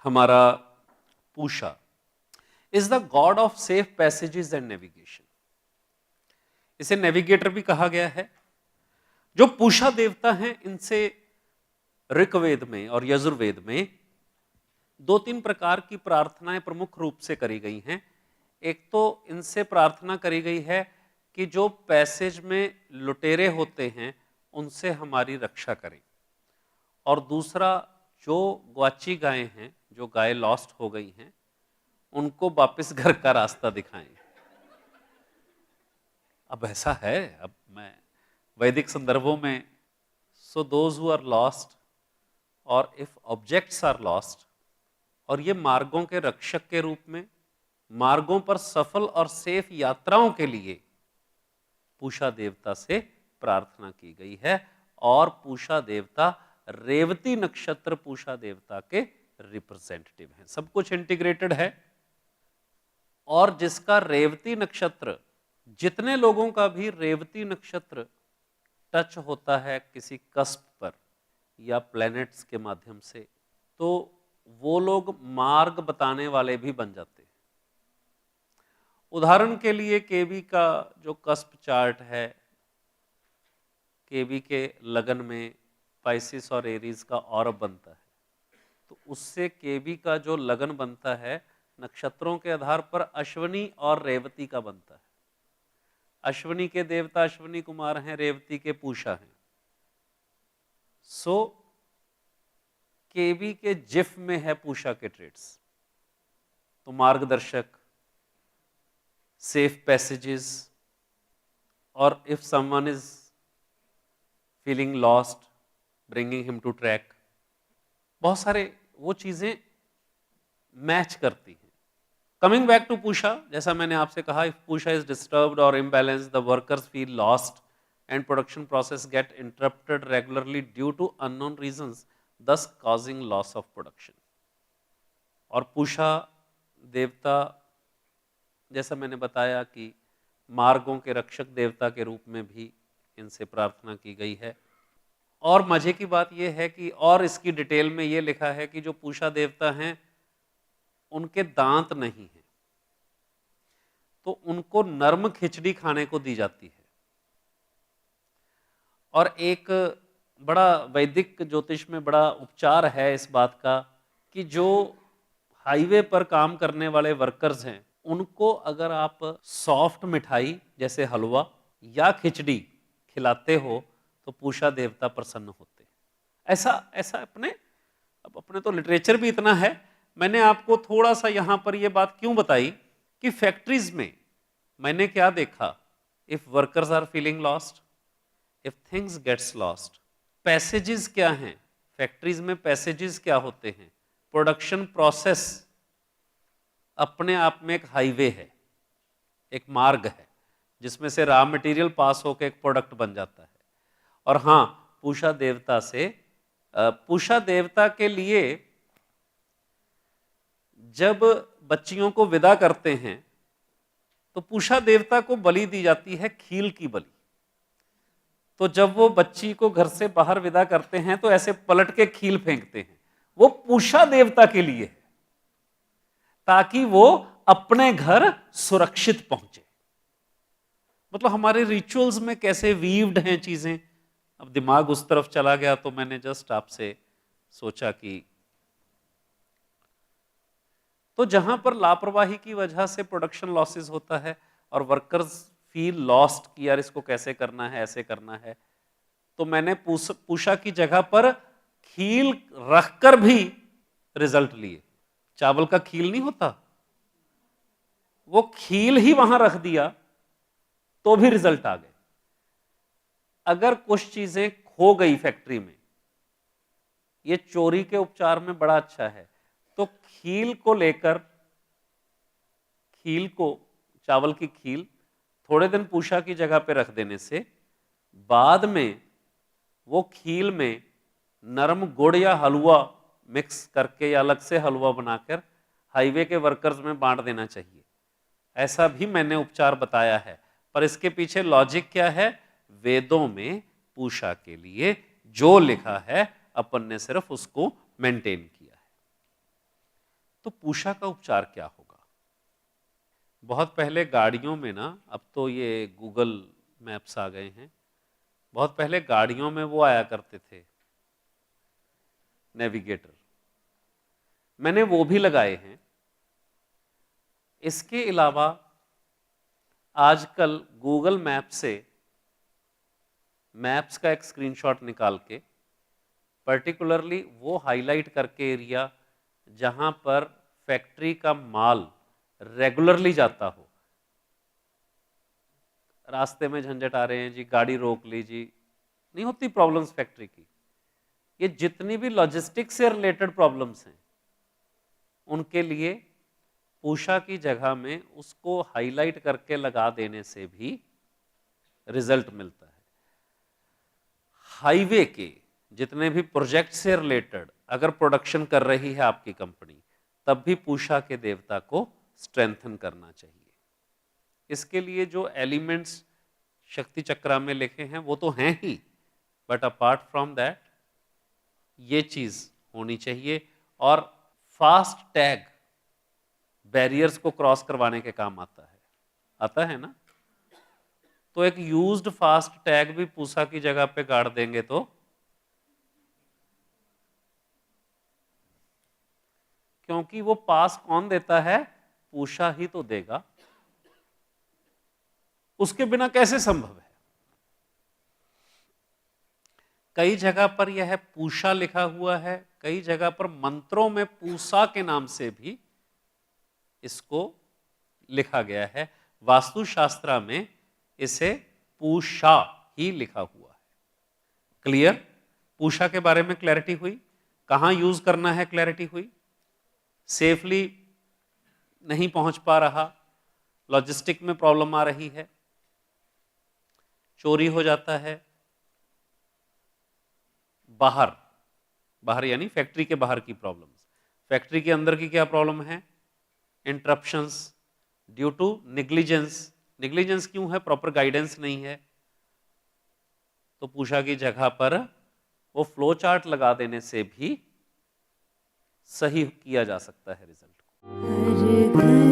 हमारा Pusha is the god of safe passages and navigation. इसे navigator भी कहा गया है। जो पूषा देवता हैं, इनसे ऋग्वेद में और यजुर्वेद में दो तीन प्रकार की प्रार्थनाएं प्रमुख रूप से करी गई हैं। एक तो इनसे प्रार्थना करी गई है कि जो पैसेज में लुटेरे होते हैं उनसे हमारी रक्षा करें, और दूसरा जो ग्वाची गायें हैं, जो गाय लॉस्ट हो गई हैं, उनको वापस घर का रास्ता दिखाएं। अब ऐसा है, अब मैं वैदिक संदर्भों में so those who are lost और इफ ऑब्जेक्ट्स आर लॉस्ट, और ये मार्गों के रक्षक के रूप में मार्गों पर सफल और सेफ यात्राओं के लिए पूषा देवता से प्रार्थना की गई है। और पूषा देवता रेवती नक्षत्र पूषा देवता के रिप्रेजेंटेटिव हैं। सब कुछ इंटीग्रेटेड है। और जिसका रेवती नक्षत्र, जितने लोगों का भी रेवती नक्षत्र टच होता है किसी कस्प पर या प्लैनेट्स के माध्यम से, तो वो लोग मार्ग बताने वाले भी बन जाते हैं। उदाहरण के लिए केबी का जो कस्प चार्ट है, केबी के लगन में पाइसिस और एरीज का ऑरब बनता है, तो उससे केबी का जो लगन बनता है नक्षत्रों के आधार पर अश्विनी और रेवती का बनता है। अश्विनी के देवता अश्विनी कुमार हैं, रेवती के पूषा हैं। सो केबी के जिफ में है पूषा के ट्रेड्स। तो मार्गदर्शक, सेफ पैसेजेस, और if someone is feeling lost, bringing him to track, बहुत सारे वो चीजें मैच करती हैं। कमिंग बैक टू पूषा, जैसा मैंने आपसे कहा, इफ पूषा इज डिस्टर्ब्ड और imbalance, the workers feel lost and production process get interrupted regularly due to unknown reasons, thus causing loss of production। और पूषा देवता, जैसा मैंने बताया कि मार्गों के रक्षक देवता के रूप में भी इनसे प्रार्थना की गई है। और मजे की बात यह है कि और इसकी डिटेल में यह लिखा है कि जो पूषा देवता हैं उनके दांत नहीं हैं, तो उनको नर्म खिचड़ी खाने को दी जाती है। और एक बड़ा वैदिक ज्योतिष में बड़ा उपचार है इस बात का कि जो हाईवे पर काम करने वाले वर्कर्स हैं उनको अगर आप सॉफ्ट मिठाई जैसे हलवा या खिचड़ी खिलाते हो तो पूषा देवता प्रसन्न होते हैं। ऐसा अपने तो लिटरेचर भी इतना है। मैंने आपको थोड़ा सा यहां पर यह बात क्यों बताई कि फैक्ट्रीज में मैंने क्या देखा, if workers are feeling lost, if things gets lost, passages क्या हैं, फैक्ट्रीज में पैसेजेस क्या होते हैं, प्रोडक्शन प्रोसेस अपने आप में एक हाईवे है, एक मार्ग है जिसमें से रॉ मटेरियल पास होकर एक प्रोडक्ट बन जाता है। और हाँ, पूषा देवता के लिए जब बच्चियों को विदा करते हैं तो पूषा देवता को बलि दी जाती है, खील की बलि। तो जब वो बच्ची को घर से बाहर विदा करते हैं तो ऐसे पलट के खील फेंकते हैं, वो पूषा देवता के लिए है ताकि वो अपने घर सुरक्षित पहुंचे। मतलब हमारे रिचुअल्स में कैसे वीव्ड हैं चीजें। अब दिमाग उस तरफ चला गया तो मैंने जस्ट आपसे सोचा कि तो जहां पर लापरवाही की वजह से प्रोडक्शन लॉसेस होता है और वर्कर्स फील लॉस्ट कि यार इसको कैसे करना है, ऐसे करना है, तो मैंने पूषा की जगह पर खील रखकर भी रिजल्ट लिए। चावल का खील नहीं होता, वो खील ही वहां रख दिया तो भी रिजल्ट आ गए। अगर कुछ चीजें खो गई फैक्ट्री में, ये चोरी के उपचार में बड़ा अच्छा है, तो खील को लेकर, खील को, चावल की खील थोड़े दिन पूषा की जगह पे रख देने से बाद में वो खील में नरम गुड़ या हलवा मिक्स करके या अलग से हलवा बनाकर हाईवे के वर्कर्स में बांट देना चाहिए। ऐसा भी मैंने उपचार बताया है, पर इसके पीछे लॉजिक क्या है? वेदों में पूषा के लिए जो लिखा है अपन ने सिर्फ उसको मेंटेन किया है। तो पूषा का उपचार क्या होगा? बहुत पहले गाड़ियों में ना, अब तो ये गूगल मैप्स आ गए हैं, बहुत पहले गाड़ियों में वो आया करते थे नेविगेटर, मैंने वो भी लगाए हैं। इसके अलावा आजकल गूगल मैप से मैप्स का एक स्क्रीनशॉट निकाल के पर्टिकुलरली वो हाईलाइट करके एरिया जहां पर फैक्ट्री का माल रेगुलरली जाता हो, रास्ते में झंझट आ रहे हैं जी, गाड़ी रोक लीजिए, नहीं होती प्रॉब्लम्स फैक्ट्री की, ये जितनी भी लॉजिस्टिक्स से रिलेटेड प्रॉब्लम्स हैं उनके लिए पूषा की जगह में उसको हाईलाइट करके लगा देने से भी रिजल्ट मिलता है। हाईवे के जितने भी प्रोजेक्ट से रिलेटेड अगर प्रोडक्शन कर रही है आपकी कंपनी, तब भी पूषा के देवता को स्ट्रेंथन करना चाहिए। इसके लिए जो एलिमेंट्स शक्ति चक्रा में लिखे हैं वो तो हैं ही, बट अपार्ट फ्रॉम दैट ये चीज होनी चाहिए। और फास्ट टैग बैरियर्स को क्रॉस करवाने के काम आता है ना, तो एक यूज्ड फास्ट टैग भी पूषा की जगह पे गाड़ देंगे तो क्योंकि वो पास कौन देता है? पूषा ही तो देगा, उसके बिना कैसे संभव है? कई जगह पर यह पूषा लिखा हुआ है, कई जगह पर मंत्रों में पूषा के नाम से भी इसको लिखा गया है। वास्तुशास्त्र में इसे पूषा ही लिखा हुआ है। क्लियर? पूषा के बारे में क्लैरिटी हुई, कहां यूज करना है क्लैरिटी हुई, सेफली नहीं पहुंच पा रहा, लॉजिस्टिक में प्रॉब्लम आ रही है, चोरी हो जाता है, बाहर यानी फैक्ट्री के बाहर की प्रॉब्लम्स, फैक्ट्री के अंदर की क्या प्रॉब्लम है? Interruptions due to negligence. Negligence क्यों है? प्रॉपर गाइडेंस नहीं है। तो पूषा की जगह पर वो फ्लो चार्ट लगा देने से भी सही किया जा सकता है रिजल्ट को।